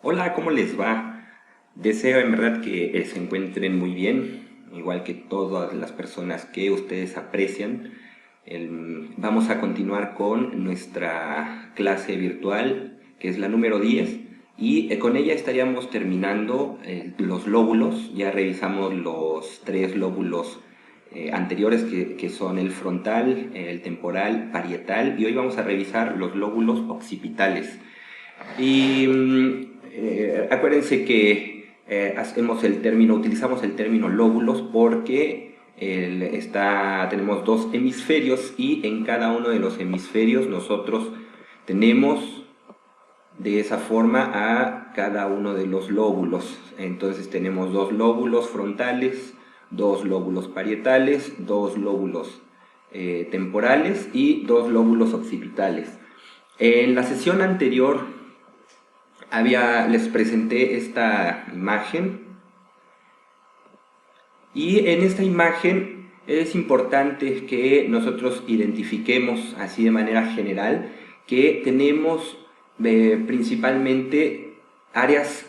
Hola, ¿cómo les va? Deseo en verdad que se encuentren muy bien, igual que todas las personas que ustedes aprecian. Vamos a continuar con nuestra clase virtual, que es la número 10, y con ella estaríamos terminando los lóbulos. Ya revisamos los tres lóbulos anteriores que son el frontal, el temporal, parietal, y hoy vamos a revisar los lóbulos occipitales. Y acuérdense que utilizamos el término lóbulos porque tenemos dos hemisferios y en cada uno de los hemisferios nosotros tenemos de esa forma a cada uno de los lóbulos. Entonces tenemos dos lóbulos frontales, dos lóbulos parietales, dos lóbulos temporales y dos lóbulos occipitales. En la sesión anterior les presenté esta imagen y en esta imagen es importante que nosotros identifiquemos así de manera general que tenemos principalmente áreas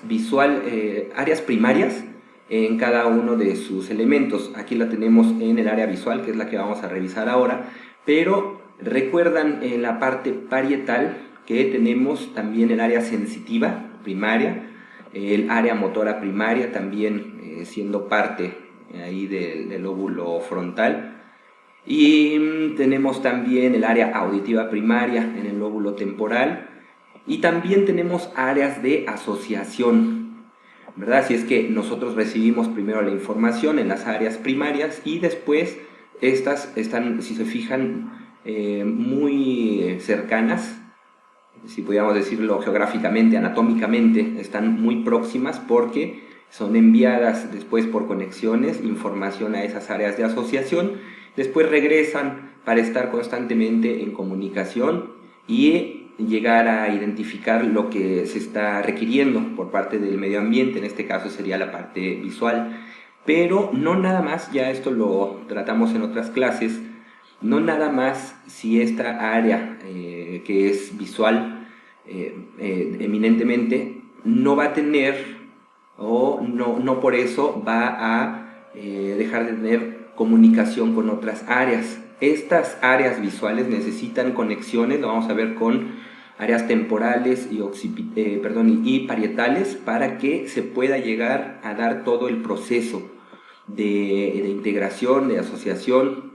primarias en cada uno de sus elementos. Aquí la tenemos en el área visual, que es la que vamos a revisar ahora, pero recuerdan en la parte parietal que tenemos también el área sensitiva primaria, el área motora primaria también siendo parte ahí del lóbulo frontal, y tenemos también el área auditiva primaria en el lóbulo temporal, y también tenemos áreas de asociación, ¿verdad? Si es que nosotros recibimos primero la información en las áreas primarias y después estas están, si se fijan, muy cercanas, si pudiéramos decirlo geográficamente, anatómicamente, están muy próximas porque son enviadas después por conexiones información a esas áreas de asociación, después regresan para estar constantemente en comunicación y llegar a identificar lo que se está requiriendo por parte del medio ambiente, en este caso sería la parte visual. Pero no nada más, ya esto lo tratamos en otras clases, no nada más si esta área que es visual eminentemente no va a tener o no por eso va a dejar de tener comunicación con otras áreas. Estas áreas visuales necesitan conexiones, lo vamos a ver con áreas temporales y parietales para que se pueda llegar a dar todo el proceso de integración, de asociación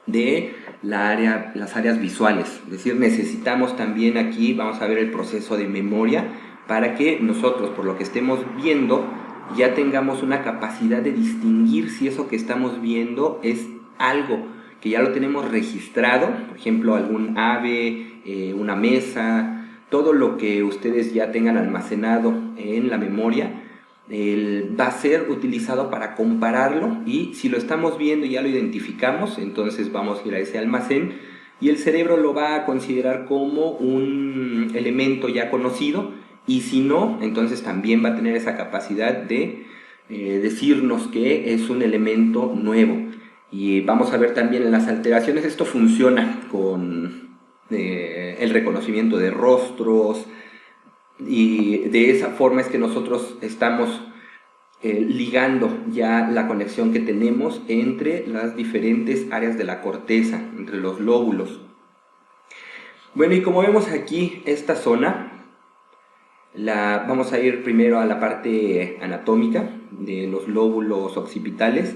de las áreas visuales. Es decir, necesitamos también aquí, vamos a ver el proceso de memoria para que nosotros, por lo que estemos viendo, ya tengamos una capacidad de distinguir si eso que estamos viendo es algo que ya lo tenemos registrado, por ejemplo, algún ave, una mesa, todo lo que ustedes ya tengan almacenado en la memoria, va a ser utilizado para compararlo, y si lo estamos viendo y ya lo identificamos, entonces vamos a ir a ese almacén y el cerebro lo va a considerar como un elemento ya conocido, y si no, entonces también va a tener esa capacidad de decirnos que es un elemento nuevo. Y vamos a ver también en las alteraciones, esto funciona con el reconocimiento de rostros, y de esa forma es que nosotros estamos ligando ya la conexión que tenemos entre las diferentes áreas de la corteza, entre los lóbulos. Bueno, y como vemos aquí, esta zona, vamos a ir primero a la parte anatómica de los lóbulos occipitales.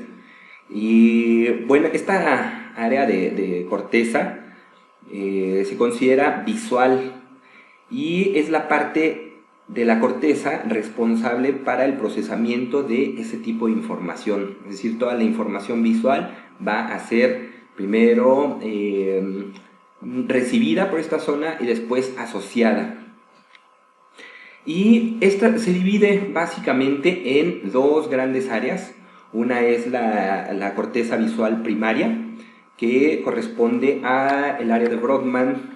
Y bueno, esta área de corteza se considera visual y es la parte de la corteza responsable para el procesamiento de ese tipo de información. Es decir, toda la información visual va a ser primero recibida por esta zona y después asociada. Y esta se divide básicamente en dos grandes áreas. Una es la corteza visual primaria, que corresponde al área de Brodmann.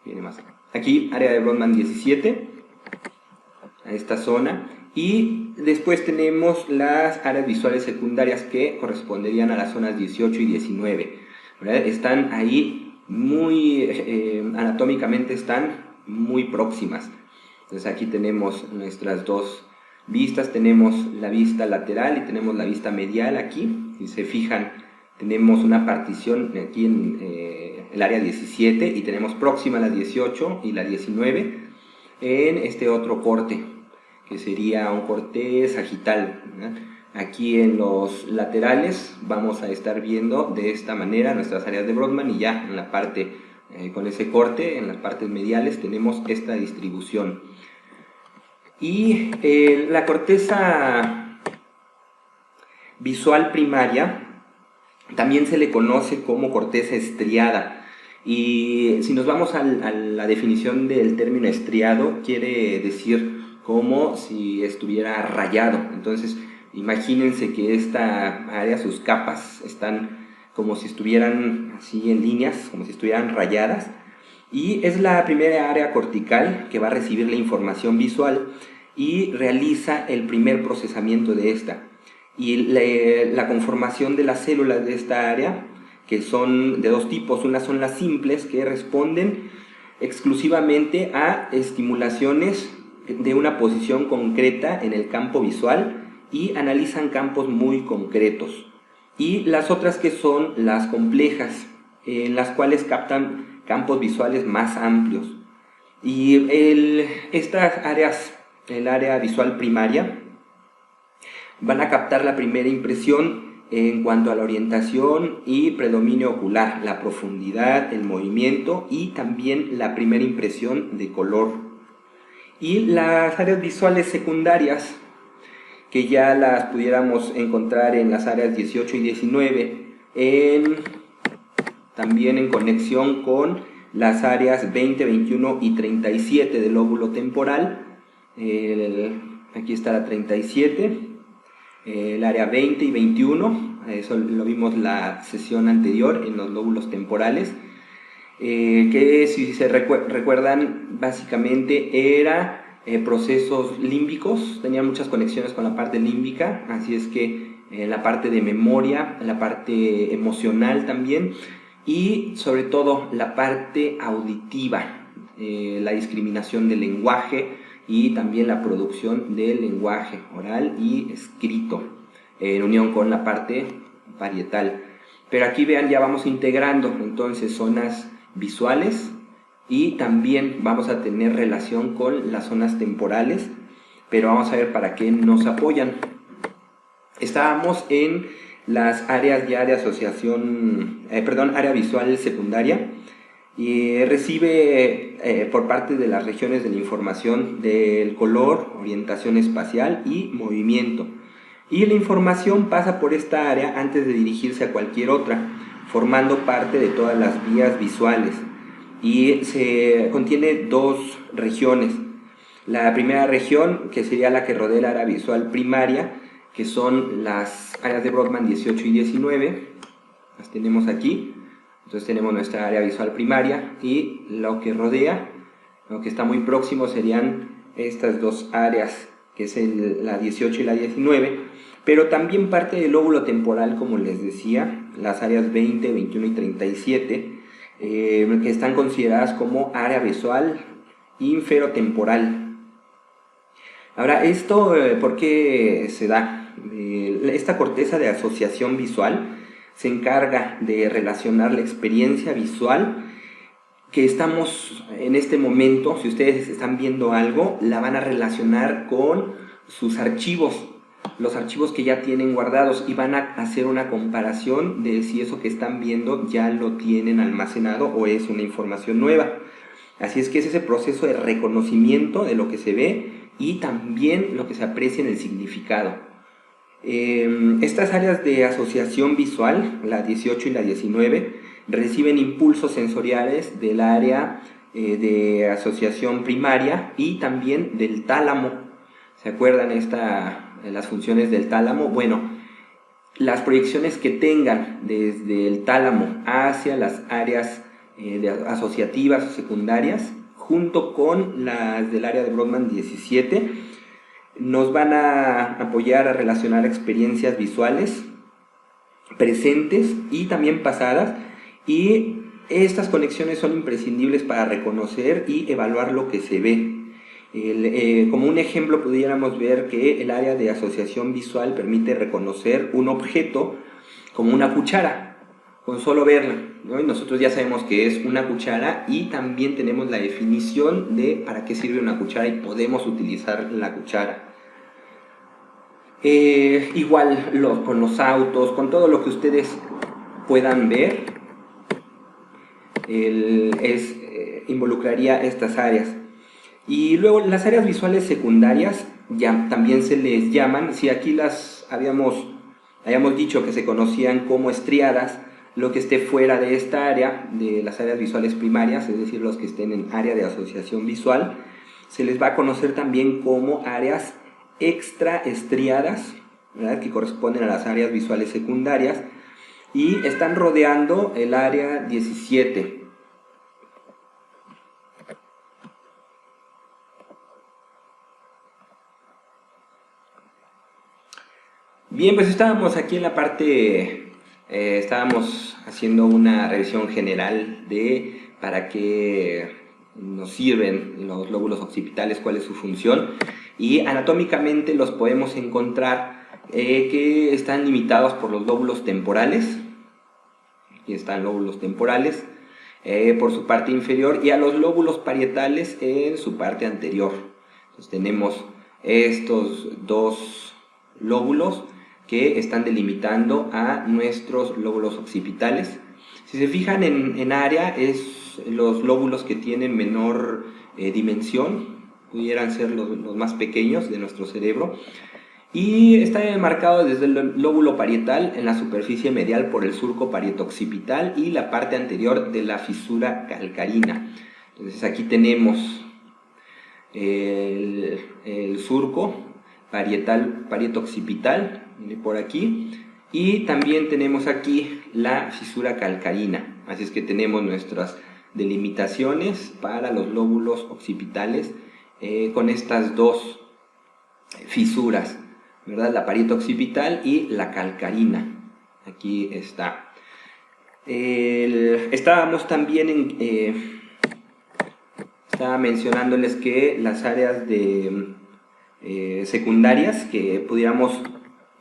Viene más aquí, área de Brodmann 17, a esta zona. Y después tenemos las áreas visuales secundarias, que corresponderían a las zonas 18 y 19. ¿Verdad? Están ahí muy, anatómicamente están muy próximas. Entonces aquí tenemos nuestras dos vistas, tenemos la vista lateral y tenemos la vista medial aquí. Si se fijan, tenemos una partición aquí en el área 17 y tenemos próxima la 18 y la 19 en este otro corte, que sería un corte sagital, ¿verdad? Aquí en los laterales vamos a estar viendo de esta manera nuestras áreas de Brodmann, y ya en la parte con ese corte, en las partes mediales tenemos esta distribución. Y la corteza visual primaria también se le conoce como corteza estriada, y si nos vamos a la definición del término estriado, quiere decir como si estuviera rayado. Entonces imagínense que esta área, sus capas, están como si estuvieran así en líneas, como si estuvieran rayadas, y es la primera área cortical que va a recibir la información visual y realiza el primer procesamiento de esta. Y la conformación de las células de esta área, que son de dos tipos. Unas son las simples, que responden exclusivamente a estimulaciones de una posición concreta en el campo visual y analizan campos muy concretos. Y las otras, que son las complejas, en las cuales captan campos visuales más amplios. Y estas áreas, el área visual primaria, van a captar la primera impresión en cuanto a la orientación y predominio ocular, la profundidad, el movimiento y también la primera impresión de color. Y las áreas visuales secundarias, que ya las pudiéramos encontrar en las áreas 18 y 19, también en conexión con las áreas 20, 21 y 37 del lóbulo temporal. Aquí está la 37, el área 20 y 21, eso lo vimos la sesión anterior en los lóbulos temporales, que si se recuerdan, básicamente era procesos límbicos, tenían muchas conexiones con la parte límbica, así es que la parte de memoria, la parte emocional también, y sobre todo la parte auditiva, la discriminación del lenguaje y también la producción del lenguaje oral y escrito, en unión con la parte parietal. Pero aquí vean, ya vamos integrando entonces zonas visuales, y también vamos a tener relación con las zonas temporales, pero vamos a ver para qué nos apoyan. Estábamos en las áreas ya de asociación, área visual secundaria, y recibe por parte de las regiones de la información del color, orientación espacial y movimiento. Y la información pasa por esta área antes de dirigirse a cualquier otra, formando parte de todas las vías visuales. Y se contiene dos regiones. La primera región, que sería la que rodea la área visual primaria, que son las áreas de Brodmann 18 y 19, las tenemos aquí. Entonces tenemos nuestra área visual primaria, y lo que rodea, lo que está muy próximo, serían estas dos áreas, que es la 18 y la 19, pero también parte del lóbulo temporal, como les decía, las áreas 20, 21 y 37, que están consideradas como área visual inferotemporal. Ahora, ¿esto por qué se da? Esta corteza de asociación visual se encarga de relacionar la experiencia visual que estamos en este momento. Si ustedes están viendo algo, la van a relacionar con sus archivos, los archivos que ya tienen guardados, y van a hacer una comparación de si eso que están viendo ya lo tienen almacenado o es una información nueva. Así es que es ese proceso de reconocimiento de lo que se ve y también lo que se aprecia en el significado. Estas áreas de asociación visual, la 18 y la 19, reciben impulsos sensoriales del área de asociación primaria y también del tálamo. ¿Se acuerdan las funciones del tálamo? Bueno, las proyecciones que tengan desde el tálamo hacia las áreas asociativas o secundarias, junto con las del área de Brodmann 17, nos van a apoyar a relacionar experiencias visuales presentes y también pasadas, y estas conexiones son imprescindibles para reconocer y evaluar lo que se ve. Como un ejemplo pudiéramos ver que el área de asociación visual permite reconocer un objeto como una cuchara, con solo verla, ¿no? Y nosotros ya sabemos que es una cuchara y también tenemos la definición de para qué sirve una cuchara y podemos utilizar la cuchara. Igual con los autos, con todo lo que ustedes puedan ver, involucraría estas áreas. Y luego las áreas visuales secundarias ya también se les llaman, si aquí las habíamos dicho que se conocían como estriadas, lo que esté fuera de esta área, de las áreas visuales primarias, es decir, los que estén en área de asociación visual, se les va a conocer también como áreas extraestriadas, ¿verdad?, que corresponden a las áreas visuales secundarias y están rodeando el área 17. Bien, pues estábamos aquí en la parte, estábamos haciendo una revisión general de para qué nos sirven los lóbulos occipitales, cuál es su función, y anatómicamente los podemos encontrar que están limitados por los lóbulos temporales. Aquí están lóbulos temporales por su parte inferior y a los lóbulos parietales en su parte anterior. Entonces tenemos estos dos lóbulos que están delimitando a nuestros lóbulos occipitales. Si se fijan en área, es los lóbulos que tienen menor dimensión, pudieran ser los más pequeños de nuestro cerebro, y está marcado desde el lóbulo parietal en la superficie medial por el surco parietoccipital y la parte anterior de la fisura calcarina. Entonces aquí tenemos el surco parietoccipital, por aquí, y también tenemos aquí la fisura calcarina. Así es que tenemos nuestras delimitaciones para los lóbulos occipitales con estas dos fisuras, ¿verdad?, la parietoccipital y la calcarina. Aquí está. Estábamos también estaba mencionándoles que las áreas de secundarias, que pudiéramos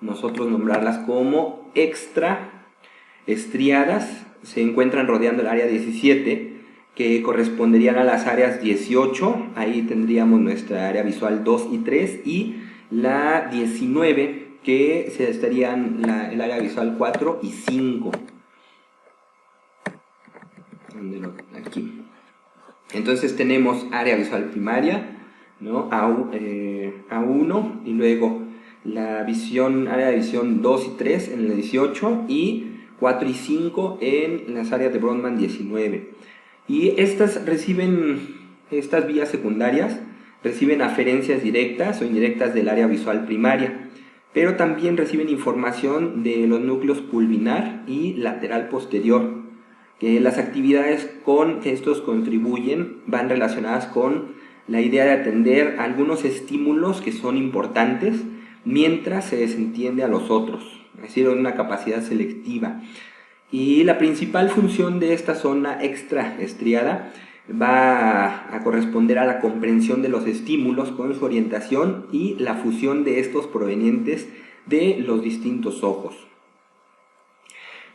nosotros nombrarlas como extraestriadas, se encuentran rodeando el área 17, que corresponderían a las áreas 18, ahí tendríamos nuestra área visual 2 y 3, y la 19, que se estarían el área visual 4 y 5. Aquí. Entonces tenemos área visual primaria, ¿no?, A1, y luego la área de visión 2 y 3 en el 18 y 4 y 5 en las áreas de Brodmann 19. Y estas vías secundarias reciben aferencias directas o indirectas del área visual primaria, pero también reciben información de los núcleos pulvinar y lateral posterior, que las actividades con que estos contribuyen van relacionadas con la idea de atender a algunos estímulos que son importantes mientras se desentiende a los otros, es decir, una capacidad selectiva. Y la principal función de esta zona extraestriada va a corresponder a la comprensión de los estímulos con su orientación y la fusión de estos provenientes de los distintos ojos.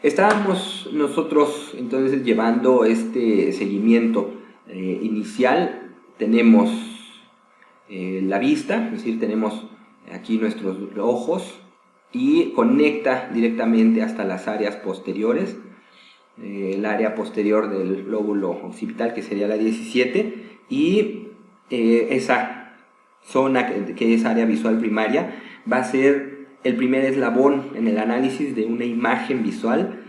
Estábamos nosotros entonces llevando este seguimiento inicial. Tenemos la vista, es decir, tenemos aquí nuestros ojos y conecta directamente hasta las áreas posteriores, el área posterior del lóbulo occipital, que sería la 17, y esa zona que es área visual primaria va a ser el primer eslabón en el análisis de una imagen visual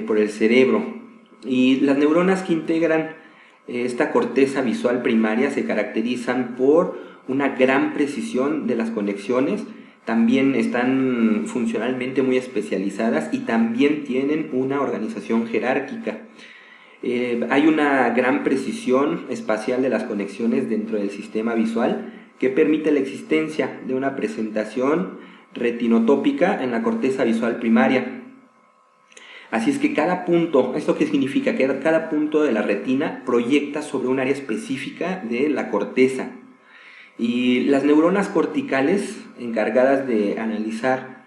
por el cerebro. Y las neuronas que integran esta corteza visual primaria se caracterizan por una gran precisión de las conexiones, también están funcionalmente muy especializadas y también tienen una organización jerárquica. Hay una gran precisión espacial de las conexiones dentro del sistema visual que permite la existencia de una presentación retinotópica en la corteza visual primaria. Así es que cada punto, ¿esto qué significa? Que cada punto de la retina proyecta sobre un área específica de la corteza. Y las neuronas corticales, encargadas de analizar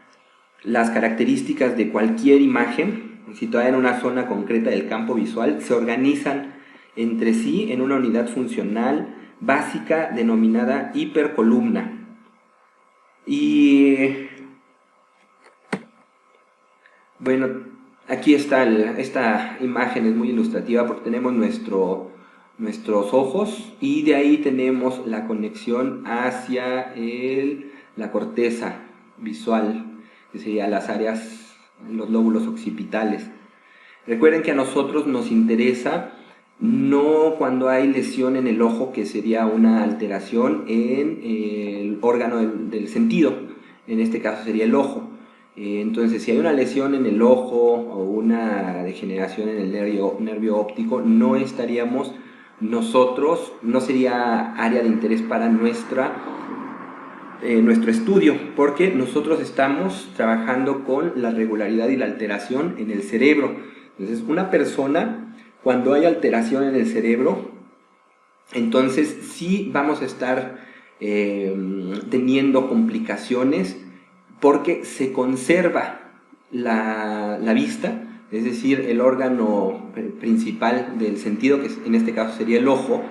las características de cualquier imagen, situada en una zona concreta del campo visual, se organizan entre sí en una unidad funcional básica denominada hipercolumna. Y bueno, aquí está esta imagen, es muy ilustrativa porque tenemos nuestros ojos y de ahí tenemos la conexión hacia la corteza visual, que serían las áreas, los lóbulos occipitales. Recuerden que a nosotros nos interesa no cuando hay lesión en el ojo, que sería una alteración en el órgano del sentido, en este caso sería el ojo. Entonces, si hay una lesión en el ojo o una degeneración en el nervio óptico, no estaríamos nosotros, no sería área de interés para nuestro estudio, porque nosotros estamos trabajando con la regularidad y la alteración en el cerebro. Entonces, una persona, cuando hay alteración en el cerebro, entonces sí vamos a estar teniendo complicaciones, porque se conserva la vista, es decir, el órgano principal del sentido, que en este caso sería el ojo,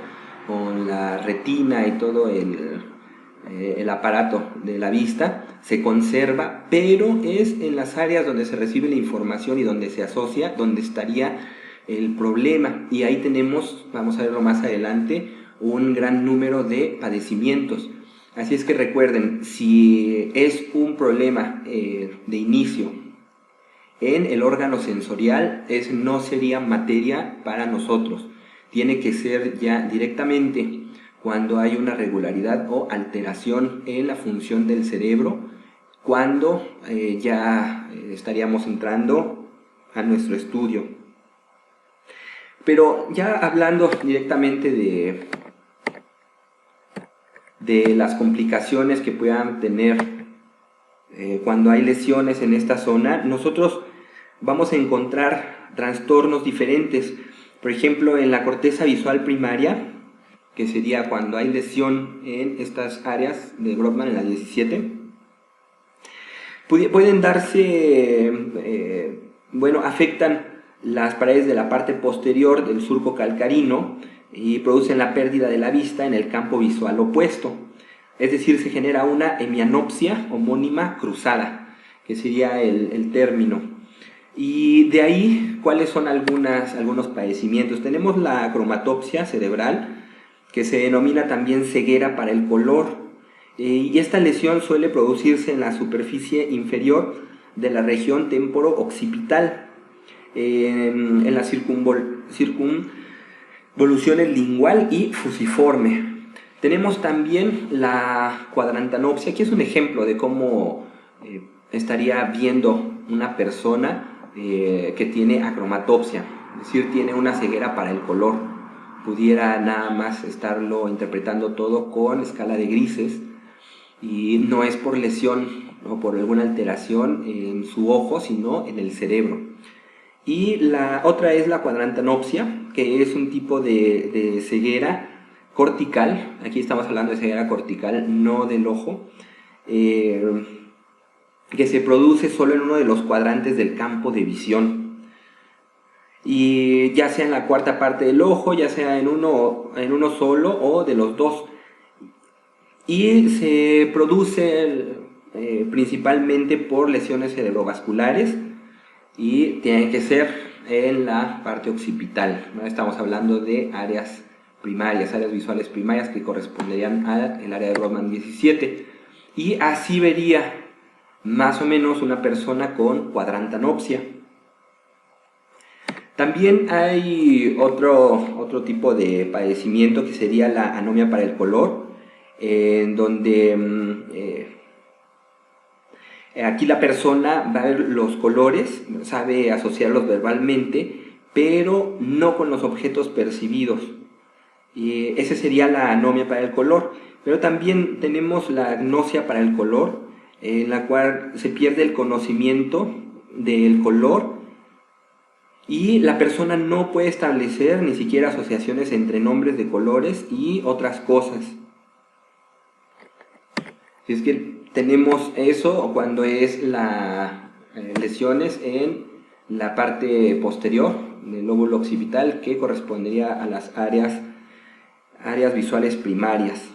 con la retina y todo el aparato de la vista, se conserva, pero es en las áreas donde se recibe la información y donde se asocia, donde estaría el problema. Y ahí tenemos, vamos a verlo más adelante, un gran número de padecimientos. Así es que recuerden, si es un problema de inicio en el órgano sensorial, no sería materia para nosotros. Tiene que ser ya directamente cuando hay una regularidad o alteración en la función del cerebro, cuando ya estaríamos entrando a nuestro estudio. Pero ya hablando directamente de las complicaciones que puedan tener cuando hay lesiones en esta zona, nosotros vamos a encontrar trastornos diferentes. Por ejemplo, en la corteza visual primaria, que sería cuando hay lesión en estas áreas de Brodmann, en la 17, pueden darse, afectan las paredes de la parte posterior del surco calcarino y producen la pérdida de la vista en el campo visual opuesto. Es decir, se genera una hemianopsia homónima cruzada, que sería el término. Y de ahí, ¿cuáles son algunos padecimientos? Tenemos la cromatopsia cerebral, que se denomina también ceguera para el color. Y esta lesión suele producirse en la superficie inferior de la región temporo-occipital, en la circunvolución lingual y fusiforme. Tenemos también la cuadrantanopsia, que es un ejemplo de cómo estaría viendo una persona que tiene acromatopsia, es decir, tiene una ceguera para el color. Pudiera nada más estarlo interpretando todo con escala de grises, y no es por lesión o por alguna alteración en su ojo, sino en el cerebro. Y la otra es la cuadrantanopsia, que es un tipo de ceguera cortical. Aquí estamos hablando de ceguera cortical, no del ojo, que se produce solo en uno de los cuadrantes del campo de visión, y ya sea en la cuarta parte del ojo, ya sea en uno solo o de los dos, y se produce principalmente por lesiones cerebrovasculares, y tiene que ser en la parte occipital, ¿no? Estamos hablando de áreas primarias, áreas visuales primarias, que corresponderían al área de Brodmann 17, y así vería más o menos una persona con cuadrantanopsia. También hay otro tipo de padecimiento, que sería la anomia para el color, en donde aquí la persona va a ver los colores, sabe asociarlos verbalmente, pero no con los objetos percibidos. Y esa sería la anomia para el color. Pero también tenemos la agnosia para el color, en la cual se pierde el conocimiento del color y la persona no puede establecer ni siquiera asociaciones entre nombres de colores y otras cosas. Si es que tenemos eso cuando es la lesiones en la parte posterior del lóbulo occipital, que correspondería a las áreas visuales primarias.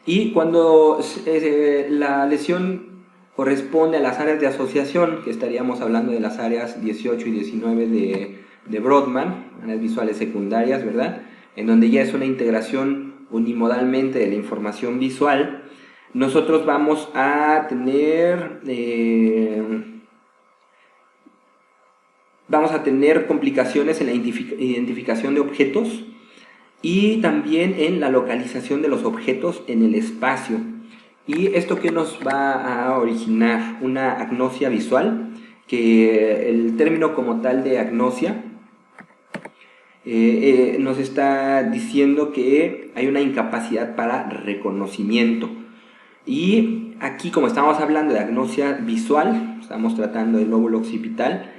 Y cuando la lesión corresponde a las áreas de asociación, que estaríamos hablando de las áreas 18 y 19 de Brodmann, áreas visuales secundarias, ¿verdad?, en donde ya es una integración unimodalmente de la información visual, nosotros vamos a tener complicaciones en la identificación de objetos y también en la localización de los objetos en el espacio. ¿Y esto qué nos va a originar? Una agnosia visual, que el término como tal de agnosia nos está diciendo que hay una incapacidad para reconocimiento. Y aquí, como estamos hablando de agnosia visual, estamos tratando del lóbulo occipital,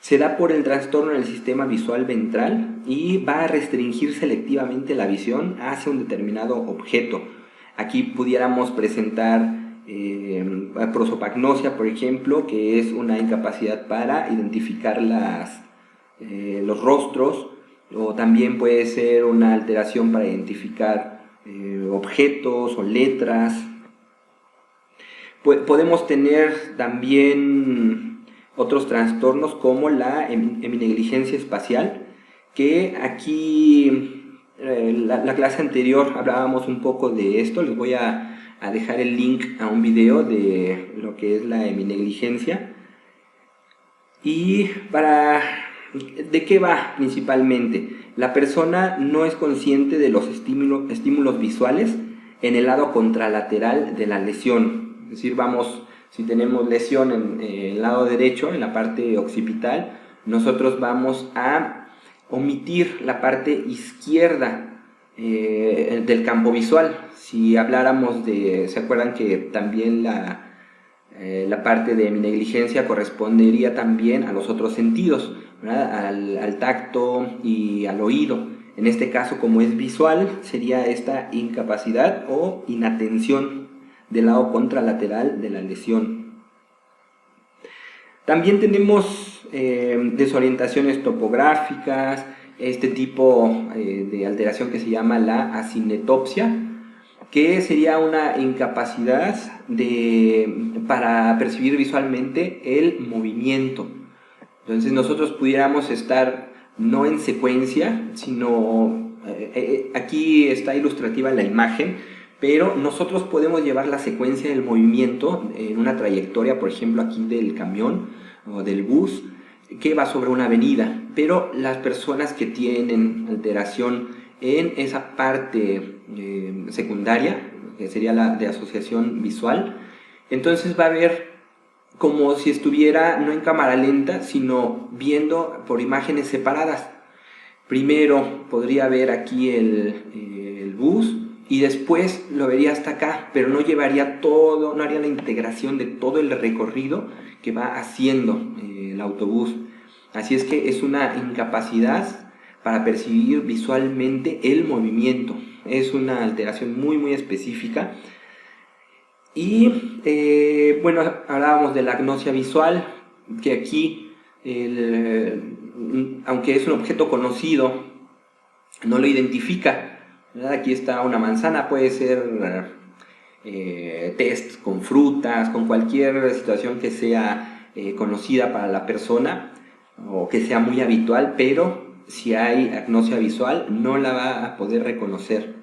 se da por el trastorno en el sistema visual ventral y va a restringir selectivamente la visión hacia un determinado objeto. Aquí pudiéramos presentar prosopagnosia, por ejemplo, que es una incapacidad para identificar los rostros, o también puede ser una alteración para identificar objetos o letras. Podemos tener también otros trastornos como la heminegligencia espacial, que aquí la clase anterior hablábamos un poco de esto. Les voy a dejar el link a un video de lo que es la heminegligencia. Y ¿de qué va principalmente? La persona no es consciente de los estímulos visuales en el lado contralateral de la lesión. Es decir, si tenemos lesión en el lado derecho, en la parte occipital, nosotros vamos a omitir la parte izquierda del campo visual. Si habláramos ¿se acuerdan que también la parte de mi negligencia correspondería también a los otros sentidos, ¿verdad?, al tacto y al oído? En este caso, como es visual, sería esta incapacidad o inatención del lado contralateral de la lesión. También tenemos desorientaciones topográficas, este tipo de alteración que se llama la acinetopsia, que sería una incapacidad para percibir visualmente el movimiento. Entonces nosotros pudiéramos estar no en secuencia, sino aquí está ilustrativa la imagen, pero nosotros podemos llevar la secuencia del movimiento en una trayectoria, por ejemplo aquí del camión o del bus, que va sobre una avenida, pero las personas que tienen alteración en esa parte secundaria, que sería la de asociación visual, entonces va a ver como si estuviera no en cámara lenta, sino viendo por imágenes separadas. Primero podría ver aquí el bus y después lo vería hasta acá, pero no llevaría todo, no haría la integración de todo el recorrido que va haciendo el autobús. Así es que es una incapacidad para percibir visualmente el movimiento. Es una alteración muy muy específica. Y bueno, hablábamos de la agnosia visual, que aquí, aunque es un objeto conocido, no lo identifica, ¿verdad? Aquí está una manzana, puede ser test con frutas, con cualquier situación que sea conocida para la persona o que sea muy habitual, pero si hay agnosia visual no la va a poder reconocer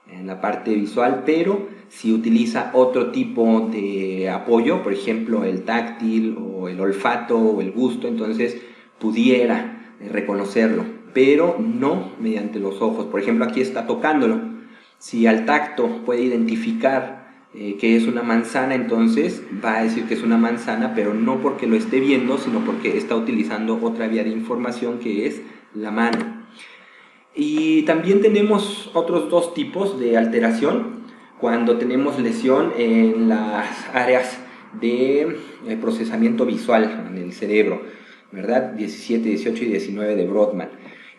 en la parte visual, pero si utiliza otro tipo de apoyo, por ejemplo el táctil o el olfato o el gusto, entonces pudiera reconocerlo, pero no mediante los ojos. Por ejemplo, aquí está tocándolo. Si al tacto puede identificar que es una manzana, entonces va a decir que es una manzana, pero no porque lo esté viendo, sino porque está utilizando otra vía de información, que es la mano. Y también tenemos otros dos tipos de alteración cuando tenemos lesión en las áreas de procesamiento visual en el cerebro, ¿verdad? 17, 18 y 19 de Brodmann.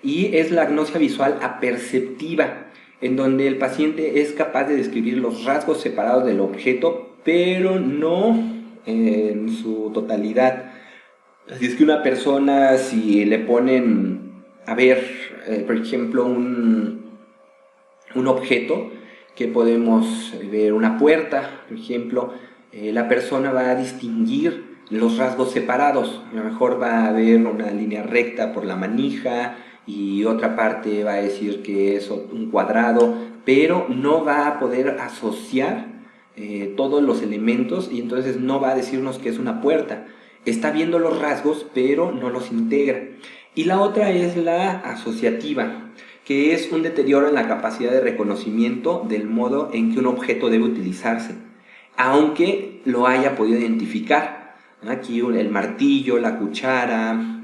Y es la agnosia visual aperceptiva. en donde el paciente es capaz de describir los rasgos separados del objeto, pero no en su totalidad. Así es que una persona, si le ponen a ver, por ejemplo, un objeto, que podemos ver una puerta, por ejemplo, la persona va a distinguir los rasgos separados. A lo mejor va a ver una línea recta por la manija y otra parte va a decir que es un cuadrado, pero no va a poder asociar todos los elementos y entonces no va a decirnos que es una puerta. Está viendo los rasgos, pero no los integra. Y la otra es la asociativa, que es un deterioro en la capacidad de reconocimiento del modo en que un objeto debe utilizarse, aunque lo haya podido identificar. Aquí el martillo, la cuchara,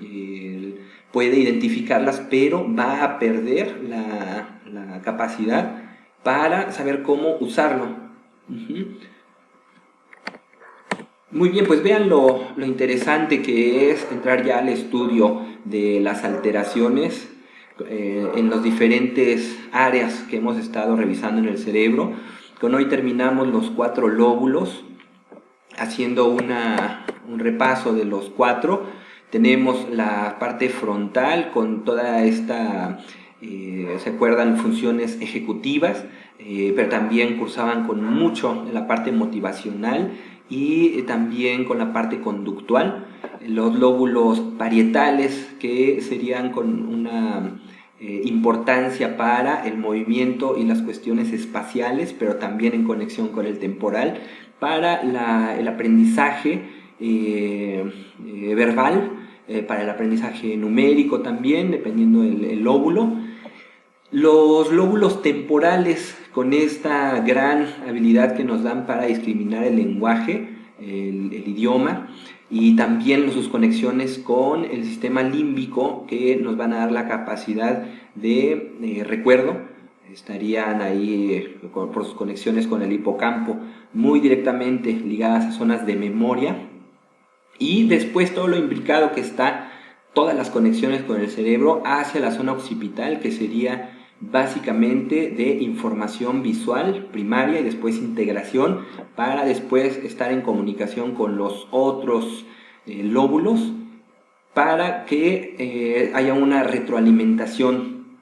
puede identificarlas, pero va a perder la capacidad para saber cómo usarlo. Muy bien, pues vean lo interesante que es entrar ya al estudio de las alteraciones en las diferentes áreas que hemos estado revisando en el cerebro. Con hoy terminamos los 4 lóbulos, haciendo un repaso de los 4. Tenemos la parte frontal con toda esta, ¿se acuerdan? Funciones ejecutivas, pero también cursaban con mucho en la parte motivacional y también con la parte conductual. Los lóbulos parietales, que serían con una importancia para el movimiento y las cuestiones espaciales, pero también en conexión con el temporal, para el aprendizaje verbal, para el aprendizaje numérico también, dependiendo del lóbulo. Los lóbulos temporales, con esta gran habilidad que nos dan para discriminar el lenguaje, el idioma, y también sus conexiones con el sistema límbico, que nos van a dar la capacidad de recuerdo. Estarían ahí por sus conexiones con el hipocampo, muy directamente ligadas a zonas de memoria, y después todo lo implicado que está, todas las conexiones con el cerebro hacia la zona occipital, que sería básicamente de información visual primaria y después integración, para después estar en comunicación con los otros lóbulos, para que haya una retroalimentación.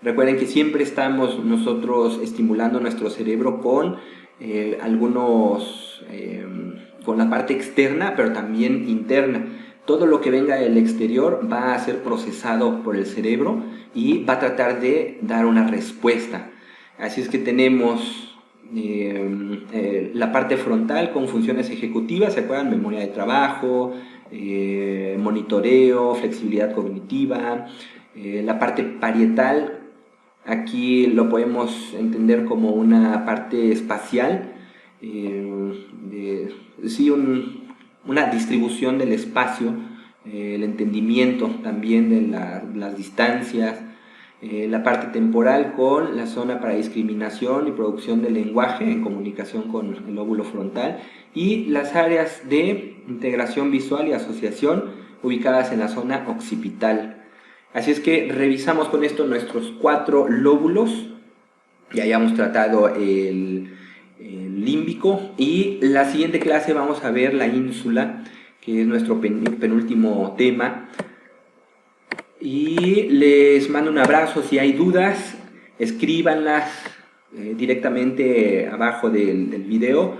Recuerden que siempre estamos nosotros estimulando nuestro cerebro con con la parte externa, pero también interna. Todo lo que venga del exterior va a ser procesado por el cerebro y va a tratar de dar una respuesta. Así es que tenemos la parte frontal con funciones ejecutivas, ¿se acuerdan? Memoria de trabajo, monitoreo, flexibilidad cognitiva. La parte parietal, aquí lo podemos entender como una parte espacial, una distribución del espacio, el entendimiento también de las distancias, la parte temporal con la zona para discriminación y producción del lenguaje en comunicación con el lóbulo frontal, y las áreas de integración visual y asociación ubicadas en la zona occipital. Así es que revisamos con esto nuestros 4 lóbulos. Ya hayamos tratado el límbico, y la siguiente clase vamos a ver la ínsula, que es nuestro penúltimo tema. Y les mando un abrazo. Si hay dudas, escríbanlas directamente abajo del video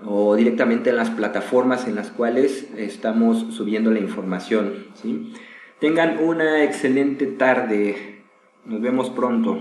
o directamente en las plataformas en las cuales estamos subiendo la información, ¿sí? Tengan una excelente tarde. Nos vemos pronto.